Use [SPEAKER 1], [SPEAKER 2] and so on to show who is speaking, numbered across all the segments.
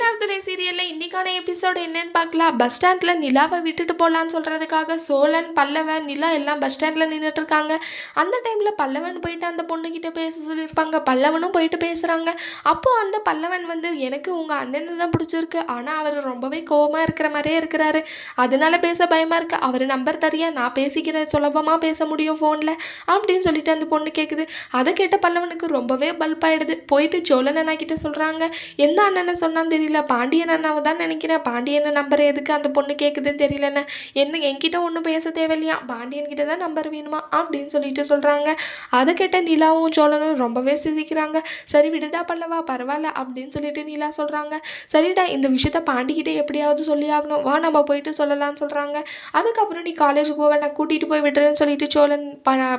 [SPEAKER 1] மயிலாடுதுறை சீரியல்ல இன்னைக்கான எபிசோடு என்னன்னு பார்க்கலாம். பஸ் ஸ்டாண்ட்ல நிலாவை விட்டுட்டு போகலான்னு சொல்றதுக்காக சோழன், பல்லவன், நிலா எல்லாம் பஸ் ஸ்டாண்ட்ல நின்றுட்டு இருக்காங்க. அந்த டைம்ல பல்லவன் போயிட்டு அந்த பொண்ணுகிட்ட பேச சொல்லியிருப்பாங்க. பல்லவனும் போயிட்டு பேசுறாங்க. அப்போ அந்த பல்லவன் வந்து எனக்கு உங்க அண்ணனை தான் பிடிச்சிருக்கு, ஆனா அவர் ரொம்பவே கோவமா இருக்கிற மாதிரியே இருக்கிறாரு, அதனால பேச பயமா இருக்கு, அவர் நம்பர் தரியா நான் பேசிக்கிறேன், சுலபமா பேச முடியும் ஃபோன்ல அப்படின்னு சொல்லிட்டு அந்த பொண்ணு கேட்குது. அதை கேட்ட பல்லவனுக்கு ரொம்பவே பல்ப் ஆயிடுது. போயிட்டு சோழன் அண்ணா கிட்ட சொல்றாங்க, எந்த அண்ணனை சொன்னான்னு தெரியல, பாண்டியன் அண்ணாவை தான் நினைக்கிறேன், பாண்டியன் நம்பர் எதுக்கு அந்த பொண்ணு கேட்குதுன்னு தெரியலண்ணே, என்ன என்கிட்ட ஒன்றும் பேச தேவையில்லையா, பாண்டியன் கிட்ட தான் நம்பர் வேணுமா அப்படின்னு சொல்லிட்டு சொல்கிறாங்க. அதை கேட்ட நிலாவும் சோழனும் ரொம்பவே சிரிக்கிறாங்க. சரி விடுடா பல்லவா, பரவாயில்ல அப்படின்னு சொல்லிட்டு நிலா சொல்கிறாங்க. சரிடா, இந்த விஷயத்த பாண்டிக்கிட்ட எப்படியாவது சொல்லி ஆகணும், வா நம்ம போயிட்டு சொல்லலாம்னு சொல்கிறாங்க. அதுக்கப்புறம் நீ காலேஜ் போவேன், நான் கூட்டிகிட்டு போய் விடுறேன்னு சொல்லிட்டு சோழன்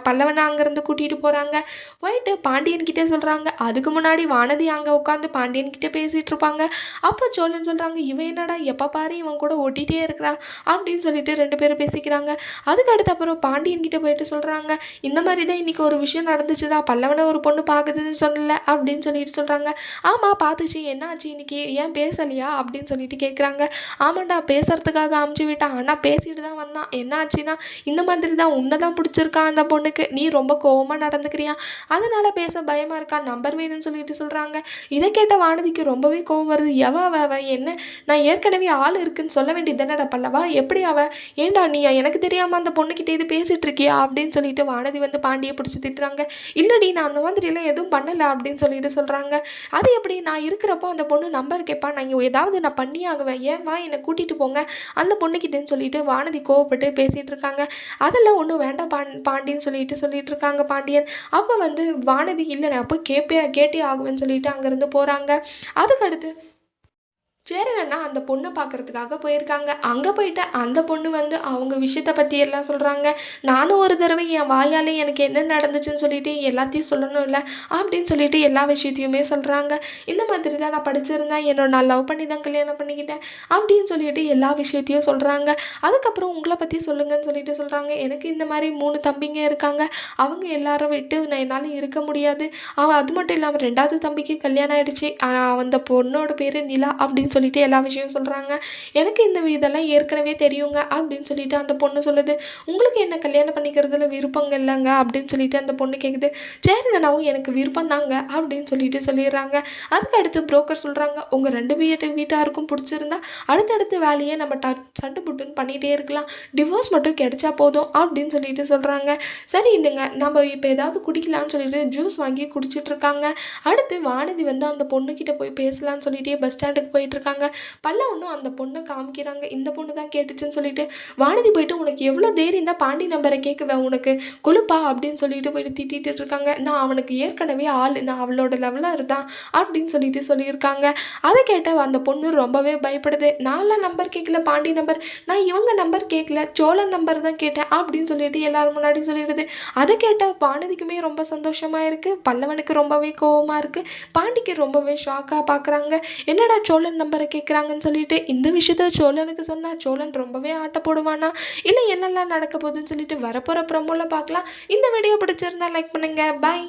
[SPEAKER 1] பல்லவனை அங்கேருந்து கூட்டிகிட்டு போகிறாங்க. போயிட்டு பாண்டியன் கிட்டே சொல்கிறாங்க. அதுக்கு முன்னாடி வானதி அங்கே உட்காந்து பாண்டியன் கிட்டே பேசிகிட்டு இருப்பாங்க. அப்போ சோழன் சொல்கிறாங்க, இவன் என்னடா எப்போ பாரு இவன் கூட ஓட்டிகிட்டே இருக்கிறா அப்படின்னு சொல்லிட்டு ரெண்டு பேரும் பேசிக்கிறாங்க. அதுக்கு அடுத்த அப்புறம் பாண்டியன் கிட்டே போயிட்டு சொல்கிறாங்க, இந்த மாதிரி தான் இன்றைக்கி ஒரு விஷயம் நடந்துச்சுடா, பல்லவனை ஒரு பொண்ணு பார்க்குதுன்னு சொல்லலை அப்படின்னு சொல்லிட்டு சொல்கிறாங்க. ஆமாம் பார்த்துச்சு, என்ன ஆச்சு இன்னைக்கு, ஏன் பேசலையா அப்படின்னு சொல்லிட்டு கேட்குறாங்க. ஆமாண்டா பேசுறதுக்காக அமுச்சு விட்டான், ஆனால் பேசிட்டு தான் வந்தான், என்ன ஆச்சுன்னா இந்த மாதிரி தான் உன்னை தான் பிடிச்சிருக்கா அந்த பொண்ணுக்கு, நீ ரொம்ப கோவமாக நடந்துக்கிறியா, அதனால பேச பயமாக இருக்கா, நம்பர் வேணும்னு சொல்லிட்டு சொல்கிறாங்க. இதை கேட்ட வானதிக்கு ரொம்பவே கோவம் வருது. அவ என்ன, நான் ஏற்கனவே ஆள் இருக்குன்னு சொல்ல வேண்டியது தானடா பல்லவா, எப்படி அவ, ஏண்டா நீ எனக்கு தெரியாமல் அந்த பொண்ணுக்கிட்ட இது பேசிகிட்டு இருக்கியா அப்படின்னு சொல்லிட்டு வானதி வந்து பாண்டியை பிடிச்சி திட்டுறாங்க. இல்லடி நான் அந்த மாதிரிலாம் எதுவும் பண்ணலை அப்படின்னு சொல்லிட்டு சொல்கிறாங்க. அது எப்படி, நான் இருக்கிறப்போ அந்த பொண்ணு நம்பர் கேட்பா, நான் ஏதாவது நான் பண்ணி ஆகுவேன், ஏன் வா என்னை கூட்டிகிட்டு போங்க அந்த பொண்ணுக்கிட்டேன்னு சொல்லிட்டு வானதி கோவப்பட்டு பேசிகிட்டு இருக்காங்க. அதெல்லாம் ஒன்றும் வேண்டாம் பாண்டின்னு சொல்லிட்டு இருக்காங்க பாண்டியன். அப்போ வந்து வானதி இல்லை நான் போய் கேட்டே ஆகுவேன்னு சொல்லிட்டு அங்கேருந்து போகிறாங்க. அதுக்கடுத்து சேரனண்ணா அந்த பொண்ணை பார்க்குறதுக்காக போயிருக்காங்க. அங்கே போயிட்டு அந்த பொண்ணு வந்து அவங்க விஷயத்தை பற்றி எல்லாம் சொல்கிறாங்க. நானும் ஒரு தடவை என் வாயாலே எனக்கு என்ன நடந்துச்சுன்னு சொல்லிட்டு எல்லாத்தையும் சொல்லணும் இல்லை அப்படின்னு சொல்லிட்டு எல்லா விஷயத்தையுமே சொல்கிறாங்க. இந்த மாதிரி தான் நான் படிச்சிருந்தேன், நான் லவ் பண்ணி தான் கல்யாணம் பண்ணிக்கிட்டேன் அப்படின்னு சொல்லிட்டு எல்லா விஷயத்தையும் சொல்கிறாங்க. அதுக்கப்புறம் உங்களை பற்றி சொல்லுங்கன்னு சொல்லிட்டு சொல்கிறாங்க. எனக்கு இந்த மாதிரி 3 தம்பிங்க இருக்காங்க, அவங்க எல்லாரும் விட்டு நான் என்னால் இருக்க முடியாது. அது மட்டும் இல்லாமல் 2வது தம்பிக்கு கல்யாணம் ஆகிடுச்சு, அந்த பொண்ணோட பேர் நிலா அப்படின்னு சொல்லிட்டு எல்லா விஷயம் சொல்கிறாங்க. எனக்கு இந்த இதெல்லாம் ஏற்கனவே தெரியுங்க அப்படின்னு சொல்லிட்டு அந்த பொண்ணு சொல்லுது. உங்களுக்கு என்ன கல்யாணம் பண்ணிக்கிறதுல விருப்பங்க இல்லைங்க அப்படின்னு சொல்லிட்டு அந்த பொண்ணு கேட்குது. சேரனாவும் எனக்கு விருப்பம் தாங்க அப்படின்னு சொல்லிட்டு சொல்லிடுறாங்க. அதுக்கு அடுத்து புரோக்கர் சொல்கிறாங்க, உங்கள் 2 வீட்டாருக்கும் பிடிச்சிருந்தா அடுத்தடுத்த வேலையை நம்ம சட்டு புட்டுன்னு பண்ணிகிட்டே இருக்கலாம், டிவோர்ஸ் மட்டும் கிடைச்சா போதும் அப்படின்னு சொல்லிட்டு சொல்கிறாங்க. சரி இல்லைங்க, நம்ம இப்போ ஏதாவது குடிக்கலான்னு சொல்லிட்டு ஜூஸ் வாங்கி குடிச்சிட்டு இருக்காங்க. அடுத்து வானதி வந்து அந்த பொண்ணுக்கிட்ட போய் பேசலான்னு சொல்லிட்டு பஸ் ஸ்டாண்டுக்கு போயிட்டு இருக்காங்க. பல்லவனும் அந்த பொண்ணை காமிக்கிறாங்க, இந்த பொண்ணு தான் கேட்டுச்சுன்னு சொல்லிட்டு. வானதி போயிட்டு உனக்கு எவ்வளோ தைரியம் தான் பாண்டி நம்பரை கேட்குவேன், உனக்கு கொழுப்பா அப்படின்னு சொல்லிட்டு போயிட்டு திட்டிட்டு இருக்காங்க. நான் அவனுக்கு ஏற்கனவே ஆள், நான் அவளோட லெவலர் தான் அப்படின்னு சொல்லிட்டு சொல்லியிருக்காங்க. அதை கேட்ட அந்த பொண்ணு ரொம்பவே பயப்படுது. நான்லாம் நம்பர் கேட்கல, பாண்டி நம்பர், நான் இவங்க நம்பர் கேட்கல, சோழன் நம்பர் தான் கேட்டேன் அப்படின்னு சொல்லிட்டு எல்லாரும் முன்னாடி சொல்லிடுது. அதை கேட்ட வானதிக்குமே ரொம்ப சந்தோஷமா இருக்கு, பல்லவனுக்கு ரொம்பவே கோவமா இருக்கு, பாண்டிக்கு ரொம்பவே ஷாக்காக பார்க்குறாங்க. என்னடா சோழன் நம்பரை கேட்குறாங்கன்னு சொல்லிட்டு. இந்த விஷயத்த சோழனுக்கு சொன்னால் சோழன் ரொம்பவே ஆட்ட போடுவானா, இல்லை என்னெல்லாம் நடக்க போகுதுன்னு சொல்லிட்டு வரப்போகிற ப்ரோமோவில் பார்க்கலாம். இந்த வீடியோ பிடிச்சிருந்தா லைக் பண்ணுங்கள். பாய்.